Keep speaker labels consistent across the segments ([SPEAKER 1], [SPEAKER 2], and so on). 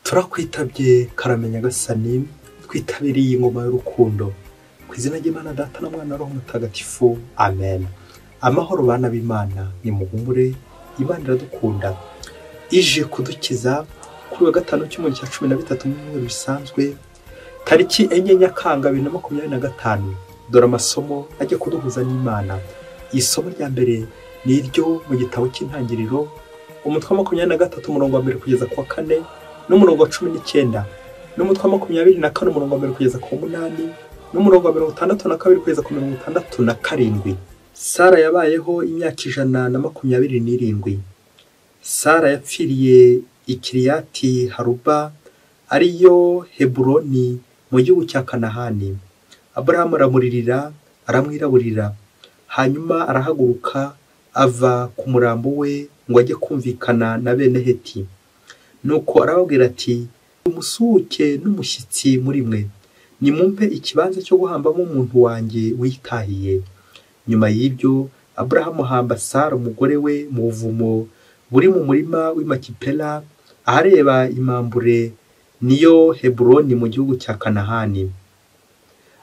[SPEAKER 1] turakwitabye karamenya gasani twitabiriye ingoma y'urukundo ku izina ry'Imana Data na Mwana Roho Mutagatifu amen. Amahoro bana b'Imana ni muhumure, Imana iradukunda ije kudukiza kuri wa gatanu cy'umwaka cya 13 mu bisanzwe tariki 4 Nyakanga 2025. Dore amasomo ajya kuduhuza n'Imana. Isomo rya mbere ni iryo mu gitabo cy'intangiriro umutwe wa 23 umurongo wa 1 kugeza ku wa 4 n'umurongo wa 19 n'umutwe wa 24 umurongo wa 1 kugeza ku 8 n'umurongo wa 62 kugeza ku 67. Sara yabayeho imyaka 127. Sara yapfiriye Ikiriyati Haruba ariyo Heburoni mu gihugu cya Kanahani. Abrahamu aramuririra aramwiraburira, hanyuma arahaguruka ava ku murambo we ngo ajye kumvikana na bene Heti. Nuko arababwira ati, umusuke n'umushyitsi muri mwe, nimumpe ikibanza cyo guhambamo umuntu wanjye witahiye. Nyuma y'ibyo Abrahamu hamba Sara umugore we mu buvumo buri mu murima w'Imakipela ahareba imambure niyo Heburoni mu gihugu cya Kanahani.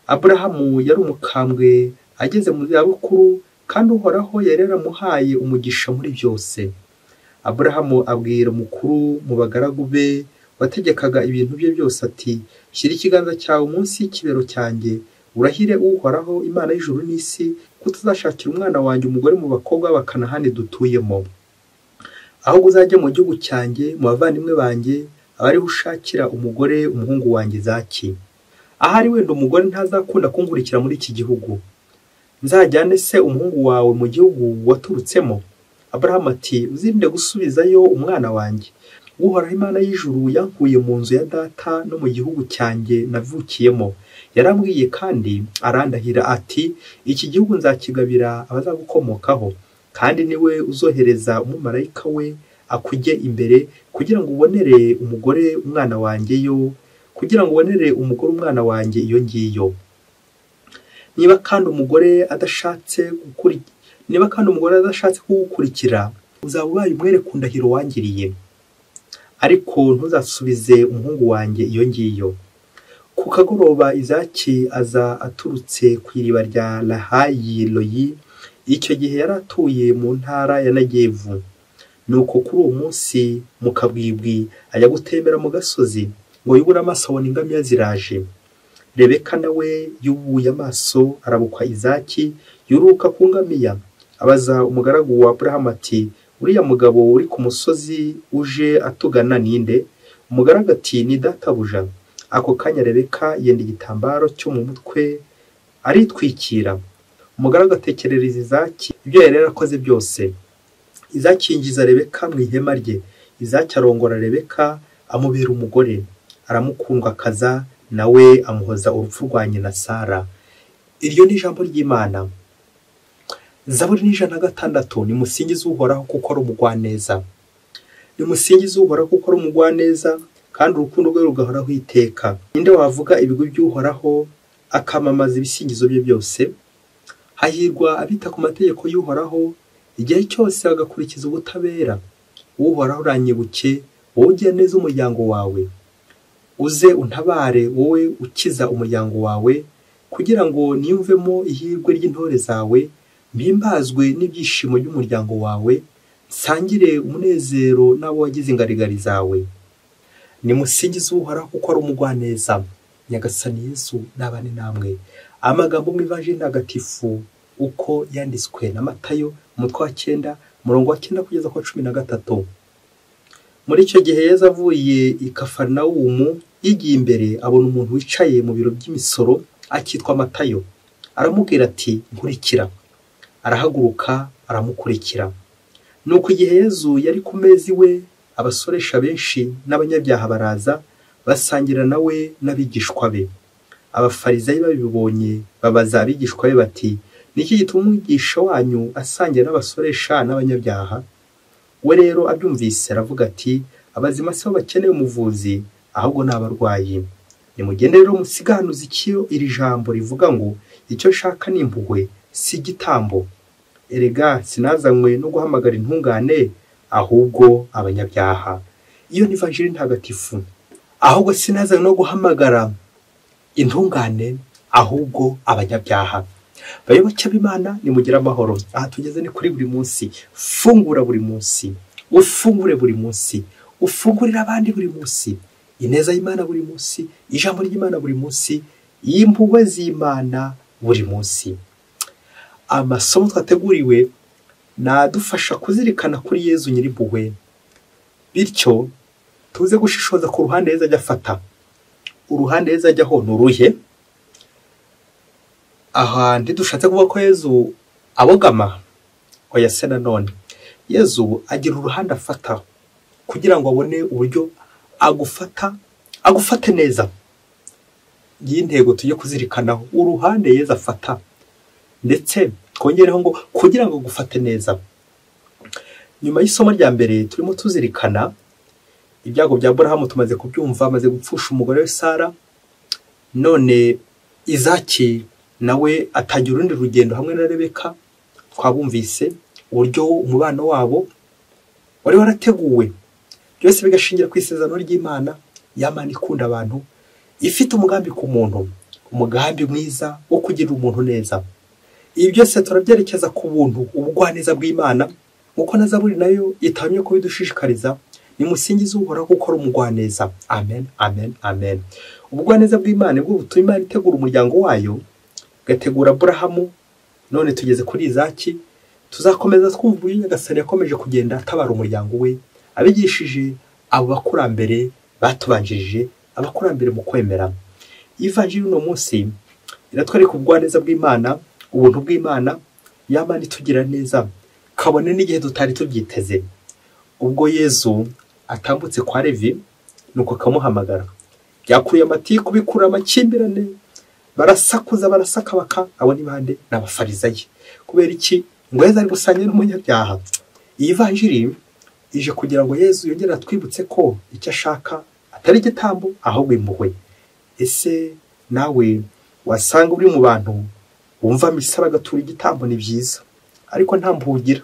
[SPEAKER 1] Abrahamu yari umukambwe ageze mu zabukuru, kandi Uhoraho yari yaramuhaye umugisha muri byose. Abrahamu abwira umukuru mu bagaragu be wategekaga ibintu bye byose ati, shyira ikiganza cyawe munsi y'ikibero cyanjye, urahire Uhoraho Imana y'ijuru n'isi ko tuzashakira umwana wanjye umugore mu bakobwa b'Abakanahani dutuyemo. Ahubwo uzajya mu gihugu cyanjye mu bavandimwe banjye abari ushakira umugore umuhungu wanjye Izaki. Ahari wenda umugore ntazakunda kunkurikira muri iki gihugu, nzajyane se umuhungu wawe mu gihugu waturutsemo? Abrahamu ati, uzirinde gusubizayo umwana wanjye. Uhoraho Imana y'ijuru yankuye mu nzu ya data no mu gihugu cyanjye navukiyemo. Yarambwiye kandi arandahira ati, iki gihugu nzakigabira abazagukomokaho, kandi niwe uzohereza umumarayika we akujye imbere kugira ngo ubonere umugore umwana wanjye iyo ngiyo. Niba kandi umugore adashatse kugukurikira, uzaba ubaye umwere ku ndahiro wangiriye, ariko ntuzasubize umuhungu wanjye iyo ngiyo. Ku kagoroba Izaki aza aturutse ku iriba rya Lahayi Loyi, icyo gihe yari atuye mu ntara ya Negevu. Nuko kuri uwo munsi mu kabwibwi ajya gutembera mu gasozi, ngo yubure amaso abona ingamiya ziraje. Rebeka nawe yubuye amaso arabukwa Izaki, yuruka ku ngamiya. Abaza umugaragu wa Abrahamu ati, uriya mugabo uri ku musozi uje atugana ninde? Umugaragu ati, ni databuja. Ako kanya Rebeka yenda igitambaro cyo mu mutwe aritwikira. Umugaragu atekerereza Izaki ibyo yari yarakoze byose. Izaki yinjiza Rebeka mu ihema rye. Izaki arongora Rebeka amubera umugore, aramukundwakaza, nawe amuhoza urupfu rwa nyina Sara. Iryo ni ijambo ry'Imana. Zaburi 106. Nimusingize Uhoraho kuko ari umugwaneza. Nimusingize Uhoraho kuko ari umugwaneza, kandi urukundo rwe rugahoraho iteka. Ninde wavuga ibigwi by'Uhoraho akamamaza ibisingizo bye byose? Hahirwa abita ku mategeko y'Uhoraho igihe cyose bagakurikiza ubutabera. Uhoraho uranyibuke, wowe ugira neza umuryango wawe. Uze untabare, wowe ukiza umuryango wawe, kugira ngo niyumvemo ihirwe ry'intore zawe, mpimbazwe n'ibyishimo by'umuryango wawe, nsangire umunezero n'abo wagize ingarigari zawe. Nimusingize Uhoraho kuko ari umugwaneza. Nyagasani Yesu nabane namwe. Amagambo mu Ivanjili ntagatifu uko yanditswe na Matayo umutwe wa 9 umurongo wa 9 kugeza ku 13. Muri icyo gihe Yesu avuye i Kafarnawumu, yigiye imbere abona umuntu wicaye mu biro by'imisoro akitwa Matayo. Aramubwira ati, nkurikira. Arahaguruka aramukurikira. Nuko igihe Yesu yari ku mezi we, abasoresha benshi n'abanyabyaha baraza basangira nawe n'abigishwa be. Abafarisayo babibonye babaza abigishwa be bati, niki gituma umwigisha wanyu asangira n'abasoresha n'abanyabyaha? We rero abyumvise aravuga ati, abazima si bo bakeneye umuvuzi, ahubwo ni abarwayi. Nimugende rero musiganuze icyo iri jambo rivuga ngo, icyo nshaka ni impuhwe si igitambo. Erega sinazanywe no guhamagara intungane, ahubwo abanyabyaha. Iyo ni Ivanjili ntagatifu. ahubwo sinazanywe no guhamagara intungane ahubwo abanyabyaha. Bayoboke b'Imana nimugira amahoro. Aha tugeze ni kuri buri munsi. Fungura buri munsi, ufungure buri munsi, ufungurira abandi buri munsi, ineza y'Imana buri munsi, ijambo ry'Imana buri munsi, impuhwe z'Imana buri munsi. Amasomo twateguriwe nadufasha kuzirikana kuri Yezu nyir'impuhwe, bityo tuze gushishoza ku ruhande Yezu ajya afata. Uruhande Yezu ajyaho ni uruhe? Aha ndidushatse kuvuga ko Yezu abogama, oya se nanone. Yezu agira uruhande afata kugira ngo abone uburyo agufate neza. Iyi ntego tujye kuzirikanaho, uruhande Yezu afata, ndetse twongereho ngo kugira ngo gufate neza. Nyuma y'isomo rya mbere turimo tuzirikana ibyago bya Aburahamu, tumaze kubyumva, amaze gupfusha umugore we Sara. None Izaki nawe atagira urundi rugendo hamwe na Rebeka. Twabumvise uburyo umubano wabo wari warateguwe, byose bigashingira ku isezerano ry'Imana, y'Imana ikunda abantu, ifite umugambi ku muntu, umugambi mwiza wo kugira umuntu neza. Ibi byose turabyerekeza ku buntu, ubugwaneza bw'Imana, uko na Zaburi nayo itamye ko bidushishikariza. Nimusingize Uhoraho kuko ari umugwaneza. Amen, amen, amen. Ubugwaneza bw'Imana bwo butuma Imana itegura umuryango wayo, gategura Aburahamu. None tugeze kuri Izaki, tuzakomeza twumva uburyo Nyagasani yakomeje kugenda atabara umuryango we, abigishije abo bakurambere batubanjirije, abakurambere mu kwemera. Ivanjiri uno munsi iratwereka ubugwaneza bw'Imana, ubuntu bw'Imana, y'Imana itugira neza kabone n'igihe tutari tubyiteze. Ubwo Yezu atambutse kwa Levi, nuko akamuhamagara, yakuye amatiku, bikura amakimbirane, barasakuza barasakabaka. Abo ni bande? N'abafarisayo. Kubera iki? Ngo Yezu ari gusangira n'umunyabyaha. Iyi vanjiri ije kugira ngo Yezu yongere atwibutse ko icyo ashaka atari igitambo, ahubwo impuhwe. Ese nawe wasanga uri mu bantu wumva misa bagatura igitambo? Ni byiza, ariko nta mpuhwe ugira,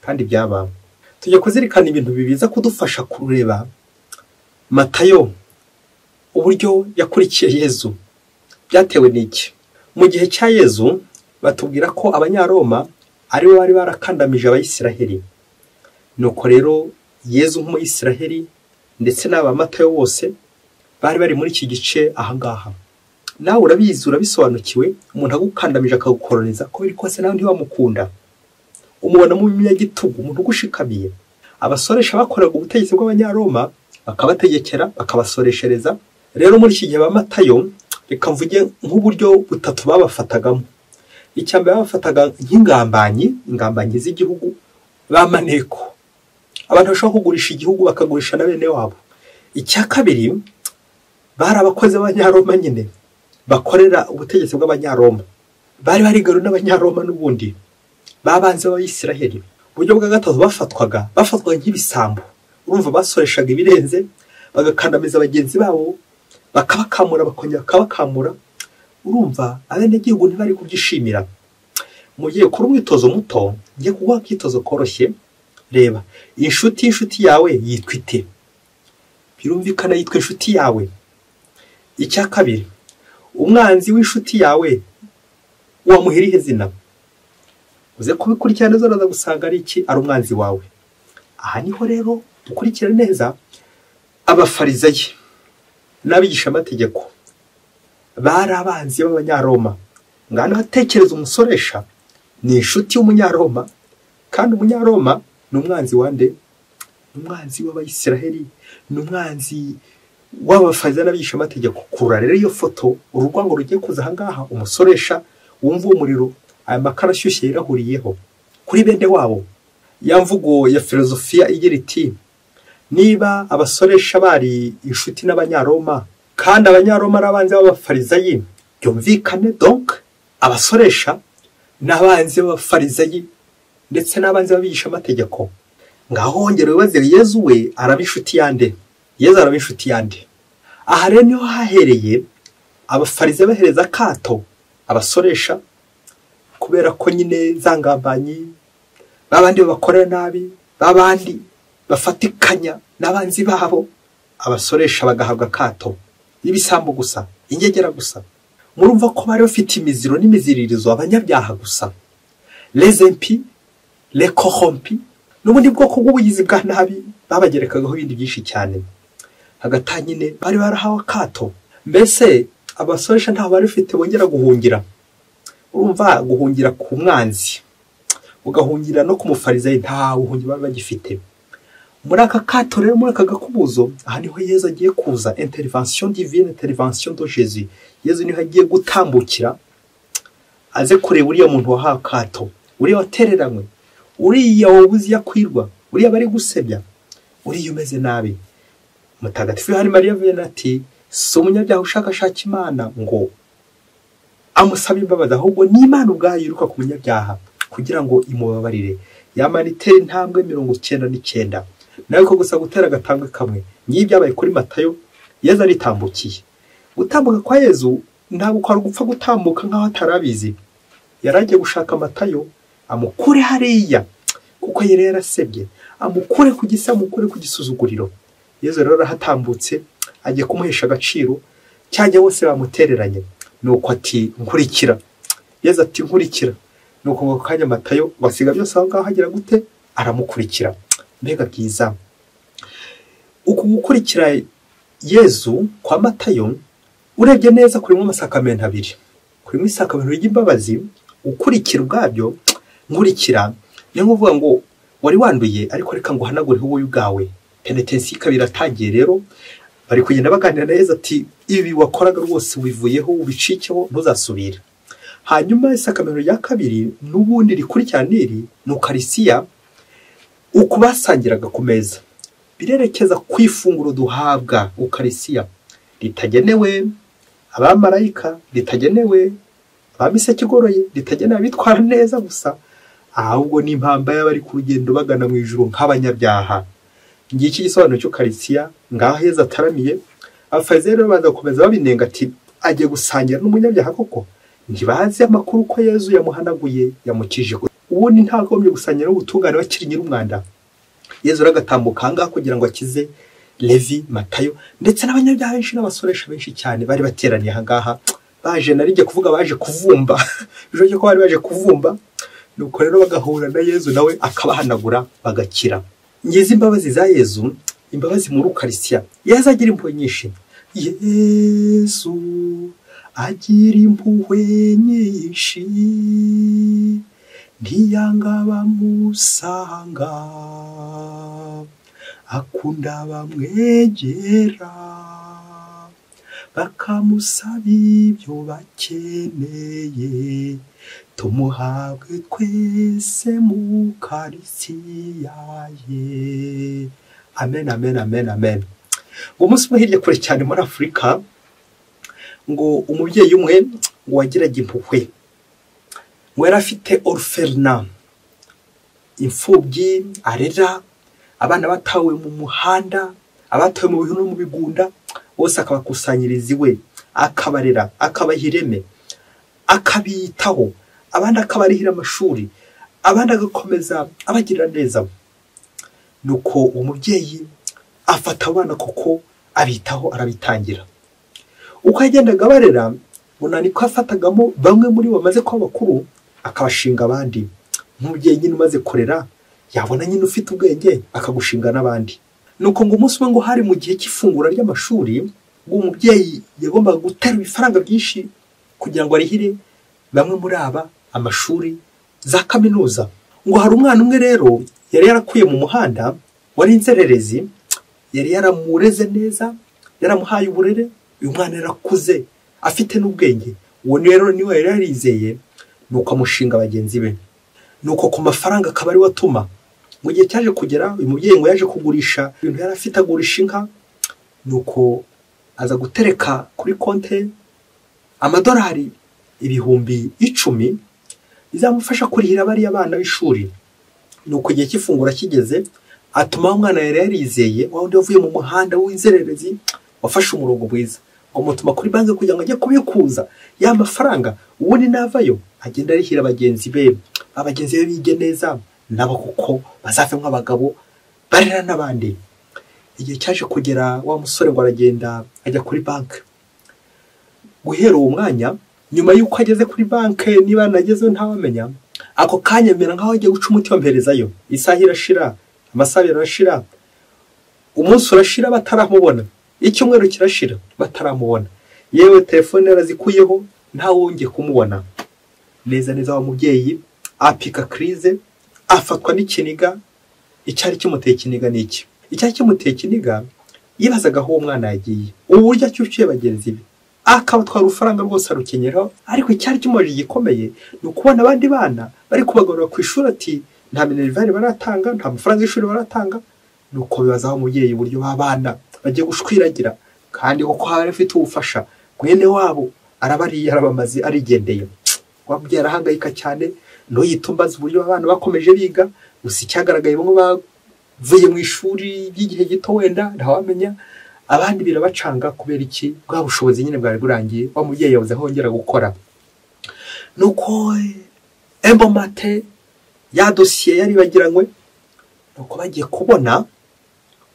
[SPEAKER 1] kandi byaba. Tujye kuzirikana ibintu bibiza kudufasha kureba Matayo uburyo yakurikiye Yezu. Byatewe n'iki? Mu gihe cya Yezu batubwira ko Abanyaroma ari bo bari barakandamije Abayisiraheli. Nuko rero Yezu nk'Umuyisiraheli ndetse n'aba Matayo bose bari bari muri iki gice ahangaha. Nawe urabizi, urabisobanukiwe. Umuntu agukandamije akagukoroniza, ko biri kose nawe ntiwamukunda, umubona mu munyagitugu, umuntu ugushikamiye. Abasoresha bakoraga ubutegetsi bw'Abanyaroma, bakabategekera, bakabasoreshereza. Rero muri iki gihe ba Matayo, reka mvuge nk'uburyo butatu babafatagamo. Icya mbere babafataga nk'ingambanyi, ingambanyi z'igihugu, bamaneko, abantu bashobora kugurisha igihugu bakagurisha na bene wabo. Icya kabiri, bari abakozi b'Abanyaroma nyine bakorera ubutegetsi bw'Abanyaroma, bari barigaru n'Abanyaroma n'ubundi babanze b'Abayisiraheli. Uburyo bwa gatatu bafatwaga nk'ibisambo. Urumva basoreshaga ibirenze, bagakandamiza bagenzi babo, bakabakamura, bakongera bakabakamura. Urumva abenegihugu ntibari kubyishimira. Mugiye kuri umwitozo muto, ngiye kuguha akitozo koroshye. Reba, inshuti yawe yitwa ite? Birumvikana yitwa inshuti yawe. Icya kabiri, umwanzi w'inshuti yawe wamuhira ihe zina? Uze kubikurikirana neza uraza gusanga ari iki? Ari umwanzi wawe. Aha niho rero dukurikira neza Abafarisayo n'abigisha amategeko bari abanzi b'Abanyaroma. Ngana hatekereza umusoresha ni inshuti y'Umunyaroma, kandi Umunyaroma ni umwanzi wande? Ni umwanzi w'Abayisiraheli, ni umwanzi w'Abafarisayo n'abigisha amategeko. Kura rero iyo foto, urugwango rugiye kuza ahangaha, umusoresha wumva umuriro, aya makara ashyushye yirahuriyeho kuri bende wabo. Ya mvugo ya filozofiya igira iti, niba abasoresha bari inshuti n'Abanyaroma kandi Abanyaroma ari abanzi b'Abafarisayo, byumvikane donc abasoresha n'abanzi b'Abafarisayo ndetse n'abanzi b'abigisha amategeko. Ngaho hongere wibaze, Yezu we araba inshuti yande? Yezu araba inshuti yande? Aha rero niho hahereye Abafarisayo bahereza akato abasoresha, kubera ko nyine zangambanyi, babandi bakorera nabi, babandi bafatikanya n'abanzi babo, abasoresha bagahabwa akato n'ibisambo gusa, ingegera gusa. Murumva ko bari bafite imiziro n'imiziririzo abanyabyaha gusa, les impies, les corrompus, n'ubundi bwoko bw'ubugizi bwa nabi babagerekagaho ibindi byinshi cyane. Hagati nyine bari barahawe akato. Mbese abasoresha ntaho bari bafite bongera guhungira. Urumva guhungira ku mwanzi, ugahungira no ku mufarizayi, nta buhungi baba bagifite. Muri aka kato rero, muri aka gakubuzo, aha niho Yezu agiye kuza, intervention divine, intervention de Jésus. Yezu niho agiye gutambukira aze kureba uriya muntu wahawe akato, uriya watereranywe, uriya wabuze yakwirwa, uriya bari gusebya, uriya umeze nabi. Mutagatifu Yohani Mariya Vianney ati si umunyabyaha ushakashaka Imana ngo amusaba imbabazi, ahubwo ni Imana ubwayo yiruka ku munyabyaha kugira ngo imubabarire. Yamana itera intambwe 99, nawe ko gusa gutera agatambwe kamwe. Ngiye byabaye kuri Matayo, Yezu aritambukiye. Gutambuka kwa Yezu ntabwo kwari gupfa gutambuka nk'aho atarabizi. Yaragiye gushaka Matayo amukure hariya kuko yari yarasebye, amukure ku gisa, amukure ku gisuzuguriro. Yezu rero arahatambutse agiye kumuhesha agaciro, cyajya bose bamutereranye. Nuko ati nkurikira. Yezu ati nkurikira. Nuko ngo kanya Matayo basiga byose aho ngaho hagira gute, aramukurikira. Mbega bwiza uku gukurikira Yezu kwa Matayo. Urebye neza kurimo amasakamento abiri, kurimo isakamento y'imbabazi, ukurikira ubwabyo. Nkurikira ni nkuvuga ngo wari wanduye ariko reka ngo hanagureho wowe ubwawe. Penitensi kabira tagiye rero bari kugenda baganira na Yezu ati ibi wakoraga rwose wivuyeho ubicikeho ntuzasubira. Hanyuma isakamento ya kabiri n'ubundi rikurikirana iri n'Ukarisiya, ukubasangiraga ku meza, birerekeza ku ifunguro duhabwa. Ukarisiya ritagenewe abamarayika, ritagenewe abamiseke igoroye, ritagenewe abitwara neza gusa, ahubwo ni impamba y'abari ku rugendo bagana mu ijuru nk'abanyabyaha. Ngiki gisobanuro cy'Ukarisiya. Ngaho Yezu ataramiye, abafarisayo rero baza gukomeza babinenga ati agiye gusangira n'umunyabyaha koko. Ntibazi amakuru ko Yezu yamuhanaguye, yamukije. Ubundi ntagombye gusangira n'ubutungane bakiri nyir'umwanda. Yezu ragatambuka ngaho kugira ngo akize Levi, Matayo ndetse n'abanyabyaha benshi n'abasoresha benshi cyane bari bateraniye aha ngaha. Baje narijye kuvuga baje kuvumba bijoje ko bari baje kuvumba. Nuko rero bagahura na Yezu nawe akabahanagura bagakira. Ngize imbabazi za Yezu, imbabazi muri Ukarisiya. Yezu agira impuhwe nyinshi. Yezu agira impuhwe nyinshi, ntiyanga bamusanga, akunda bamwegera, bakamusaba ibyo bakeneye. Tumuhabwe twese mu Ukarisiya ye. Amen, amen, amen, amen. Umunsi umwe hirya kure cyane muri Afurika, ngo umubyeyi umwe ngo wagiraga impuhwe, ngo yari afite orphelinat, imfubyi arera, abana batawe mu muhanda, abatawe mu bihuru no mu bigunda, bose akabakusanyiriza iwe, akabarera, akabaha ireme, akabitaho, abandi akabarihira amashuri, abandi agakomeza abagirira neza. Nuko umubyeyi afata abana koko abitaho, arabitangira. Uko yagendaga barera, bunani ko afatagamo bamwe muri bo bamaze kuba bakuru, akabashinga abandi. Nk'umubyeyi nyine umaze kurera, yabona nyine ufite ubwenge akagushinga n'abandi. Nuko ngo umunsi umwe ngo hari mu gihe cy'ifungura ry'amashuri, ngo umubyeyi yagombaga gutera ibifaranga byinshi kugira ngo arihire bamwe muri aba amashuri za kaminuza. Ngo hari umwana umwe rero yari yarakuye mu muhanda, wari inzererezi, yari yaramureze neza, yaramuhaye uburere. Uyu mwana yarakuze afite n'ubwenge. Uwo rero niwe yari yarizeye, nuko amushinga bagenzi be. Nuko ku mafaranga akaba ari watuma mu gihe cyaje kugera, uyu mubyeyi ngo yaje kugurisha ibintu yari afite, agurisha inka. Nuko aza gutereka kuri konte amadolari 10,000 bizamufasha kurihira bari abana b'ishuri. Nuko igihe cy'ifungura kigeze, atuma umwana yari yarizeye, wawundi wavuye mu muhanda w'inzererezi, wafashe umurongo bwiza, ngo mutuma kuri banki kugira ngo ajye kubikuza ya mafaranga. Ubundi navayo agenda arihira bagenzi be, abagenzi be bige neza nabo kuko bazave nk'abagabo barera n'abandi. igihe cyaje kugera wa musore ngo aragenda ajya kuri banki. Guhera uwo mwanya nyuma y'uko ageze kuri banki niba nagezeho ntawamenya, ako kanya mera nkaho agiye guca umuti wamperezayo. Isaha irashira, amasaha arashira, umunsi urashira bataramubona, icyumweru kirashira bataramubona, yewe telefone yarazikuyeho ntawe wongeye kumubona. Neza neza wa mubyeyi apika krize, afatwa n'ikiniga. Icyari kimuteye ikiniga niki? Icyari kimuteye ikiniga yibazaga aho uwo mwana yagiye, uburyo acyucyuye bagenzi be, akabatwara urufaranga rwose arukenyeraho. Ariko icyari kimubajije gikomeye ni ukubona abandi bana bari kubagarura ku ishuri, ati nta minerivare baratanga, nta mafaranga y'ishuri baratanga. Nuko bibaza aho umubyeyi uburyo babana bagiye gushwiragira, kandi kuko hari afite ubufasha mwene wabo arabariye arabamaze arigendeye. Wabwiye arahangayika cyane, no yitumbaza uburyo abana bakomeje biga. Gusa icyagaragaye bamwe bavuye mu ishuri by'igihe gito wenda ntawamenya, abandi birabacanga kubera iki? Bwa bushobozi nyine bwari burangiye. Wa mubyeyi yabuze hongera gukora. Nuko embomate ya dosiye yari bagiranywe, nuko bagiye kubona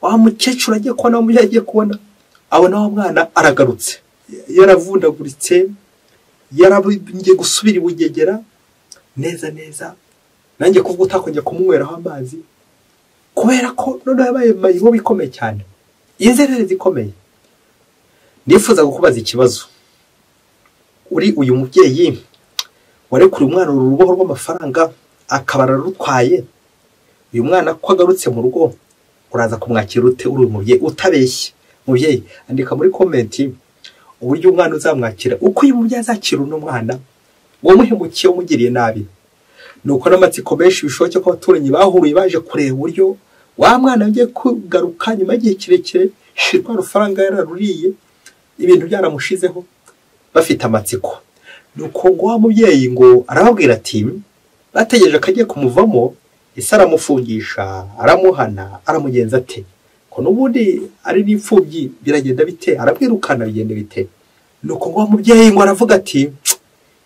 [SPEAKER 1] wa mukecuru agiye kubona, wa mubyeyi agiye kubona, abona wa mwana aragarutse, yaravundaguritse, yarabigiye gusubira ibugegera neza neza. Nanjye kuvuga utakongera kumweraho amazi, kubera ko none yabaye mayibo bikomeye cyane, inzerere zikomeye. Nifuza kukubaza ikibazo. Uri uyu mubyeyi warekura umwana uruboho rw'amafaranga akabara rutwaye, uyu mwana ko agarutse mu rugo uraza kumwakira ute? Uri umubyeyi utabeshye. Mubyeyi andika muri komenti uburyo umwana uzamwakira, uko uyu mubyeyi azakira uno mwana wamuhemukiye umugiriye nabi. Nuko n'amatsiko menshi bishoboke ko abaturanyi bahuruye baje kureba uburyo wa mwana agiye kugaruka nyuma y'igihe kirekire, shirwa rufaranga yararuriye, ibintu byaramushizeho, bafite amatsiko. Nuko ngo wa mubyeyi ngo arababwira ati bategereje akagiye kumuvamo, ese aramufungisha, aramuhana, aramugenza ate? Ko n'ubundi ari n'imfubyi biragenda bite? Arabwirukana bigende bite? Nuko ngo wa mubyeyi ngo aravuga ati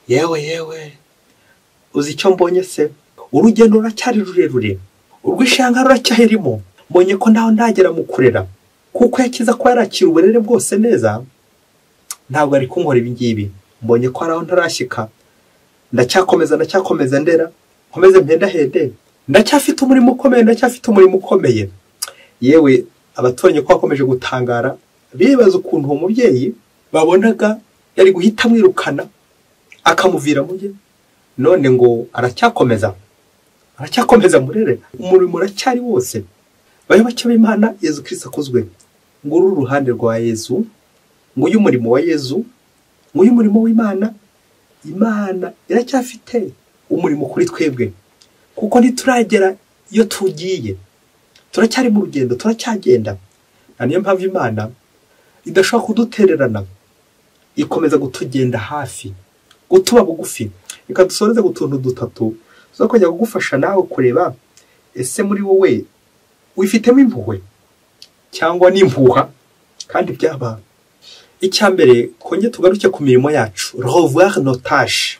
[SPEAKER 1] yewe uzi icyo mbonye se? Urugendo ruracyari rurerure, urw'ishanga ruracyahirimo. Mbonye ko naho ndagera mu kurera, kuko yakiza ko yarakira uburere bwose neza, ntabwo ari kunkora ibi ngibi. Mbonye ko araho ntarashyika, ndacyakomeza ndera, nkomeze mpendahende, ndacyafite umurimo ukomeye. Yewe abaturanyi ko bakomeje gutangara, bibaza ukuntu uwo mubyeyi babonaga yari guhita amwirukana akamuvira mu bye, none ngo aracyakomeza murere, umurimo uracyari wose. Bayoboke b'Imana, Yezu Kristo akuzwe. Ngo uru ruhande rwa Yezu, ngo uyu murimo wa Yezu, ngo uyu murimo w'Imana, Imana iracyafite umurimo kuri twebwe, kuko ntituragera iyo tugiye, turacyari mu rugendo, turacyagenda. Niyo mpamvu Imana idashobora kudutererana, ikomeza gutugenda hafi, gutuba bugufi. Reka dusoreze ku tuntu dutatu zo kujya kugufasha nawe kureba ese muri wowe wifitemo impuhwe cyangwa n'impuha kandi byaba. Icyambere, konge tugaruke ku mirimo yacu, revoir nos tâches.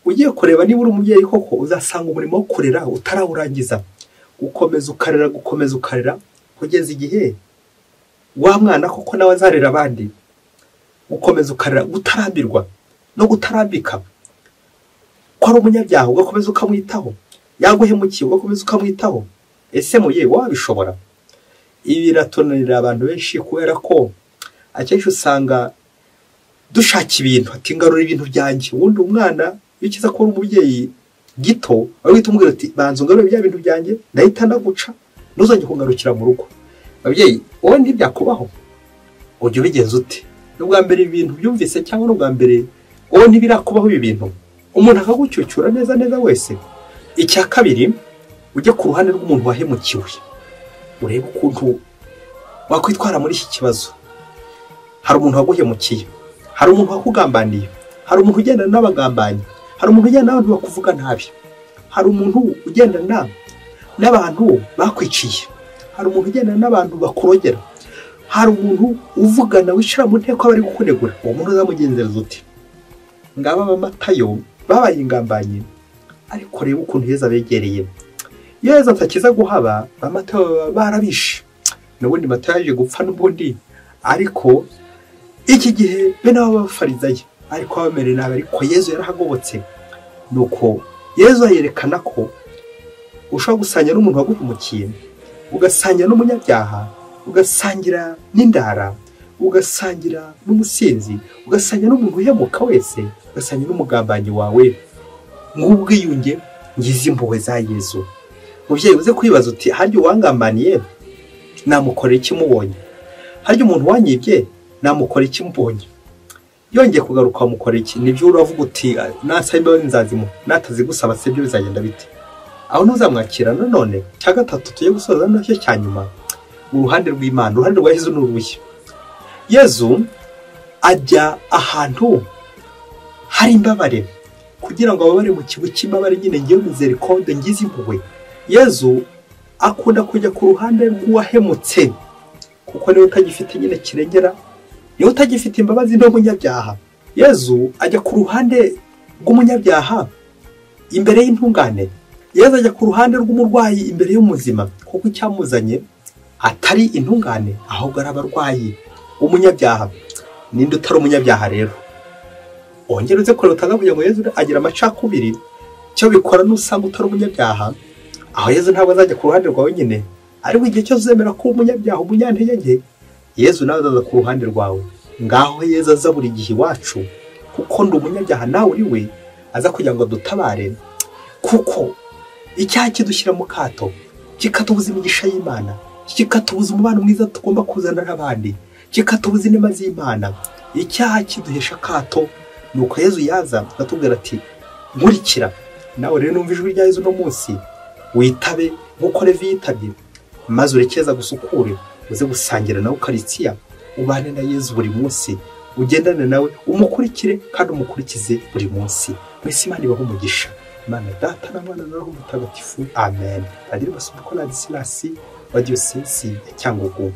[SPEAKER 1] Ugiye kureba niba uri umubyeyi koko, uzasanga umurimo wo kurera utarawurangiza, gukomeza ukarera kugeza igihe wa mwana koko nawe azarera abandi. Gukomeza ukarera, gutarambirwa no gutarambika. Ko ari umunyabyaha ugakomeza ukamwitaho, yaguhemukiye ugakomeza ukamwitaho. Ese muye wabishobora? Ibi biratonanira abantu benshi, kubera ko akenshi usanga dushaka ibintu, ati ngarura ibintu byanjye. Ubundi umwana iyo kiza ko ari umubyeyi gito, wahita umubwira ati banza ungarure bya bintu byanjye, ndahita ndaguca, ntuzongere kungarukira mu rugo. Ababyeyi wowe ntibyakubaho, ujya ubigenza ute? N'ubwa mbere ibintu byumvise, cyangwa n'ubwa mbere wowe ntibirakubaho ibi bintu, umuntu akagucyucyura neza wese. Icya kabiri, ujye ku ruhande rw'umuntu wahemukiwe, urebe ukuntu wakwitwara muri iki kibazo. Hari umuntu waguhemukiye, hari umuntu wakugambaniye, hari umuntu ugendana n'abagambanyi, hari umuntu ugendana n'abantu bakuvuga nabi, hari umuntu ugendana n'abantu bakwiciye, hari umuntu ugendana n'abantu bakurogera, hari umuntu uvugana wishira mu nteko bari gukunegura. Uwo muntu uzamugenzereza uti? Ngaba abamatayo babaye ingambanye, ariko reba ukuntu Yezu abegereye. Yezu atakiza guhaba, abamatayo barabishe, n'ubundi Matayo yaje gupfa n'ubundi, ariko iki gihe bene abo bafarizayo ariko bamereye nabi, ariko Yezu yarahagobotse. Nuko Yezu yerekana ko ushobora gusangira n'umuntu waguhemukiye, ugasangira n'umunyabyaha, ugasangira n'indara, ugasangira n'umusinzi, ugasangira n'umuntu uhemuka wese, ugasangira n'umugambanyi wawe. Ngubwiyunge ngize impuhwe za Yezu. Muvyeyi uze kwibaza uti harya uwangambaniye namukorera iki mubonye? Harya umuntu wanyibye namukorera iki mubonye? Yongeye kugaruka wamukorera iki? Nibyo uravuga uti nasaba imbabazi nzazimuha, natazigusaba se byo bizagenda bite? Aho ntuzamwakira. None cya gatatu tugiye gusoza nacyo cya nyuma, uruhande rw'Imana, uruhande rwa Yezu n'urushya. Yezu ajya ahantu hari imbabare kugira ngo ababare mu kigo cy'imbabare nyine ngiye misericordia ngize impuhwe. Yezu akunda kujya ku ruhande rw'uwahemutse, kuko niwe utagifite nyine kirengera, niwe utagifite imbabazi n'umunyabyaha. Yezu ajya ku ruhande rw'umunyabyaha imbere y'intungane. Yezu ajya ku ruhande rw'umurwayi imbere y'umuzima, kuko icyamuzanye atari intungane ahubwo ari abarwayi. Umunyabyaha ninde utari umunyabyaha rero? Ongera uze kure utanga kugira ngo Yezu agira amacakubiri, cyo bikora n'usanga utari umunyabyaha. Aho Yezu ntabwo azajya ku ruhande rwawe nyine, ariko igihe cyose uzemera ko umunyabyaha, umunyantege nke, Yezu nawe azaza ku ruhande rwawe. Ngaho Yezu aza buri gihe iwacu, kuko ndi umunyabyaha nawe uri we, aza kugira ngo dutabare. Kuko icyaha kidushyira mu kato, kikatubuza imigisha y'Imana, kikatubuza umubano mwiza tugomba kuzana n'abandi, kikatubuza inema z'Imana. Icyaha kiduhesha akato. Nuko Yezu yaza agatubwira ati nkurikira. Nawe rero numva ijwi rya Yezu no munsi, witabe nk'uko Levi yitabye, maze urekeza gusukure, uze gusangira nawe Ukaristiya, ubane na Yezu buri munsi, ugendane nawe, umukurikire kandi umukurikize buri munsi. Mwese Imana ibahe umugisha. Imana Data na Mwana na Roho Mutagatifu. Amen. Padiri Basumbuko Ladislas wa Diyosezi ya Cyangugu.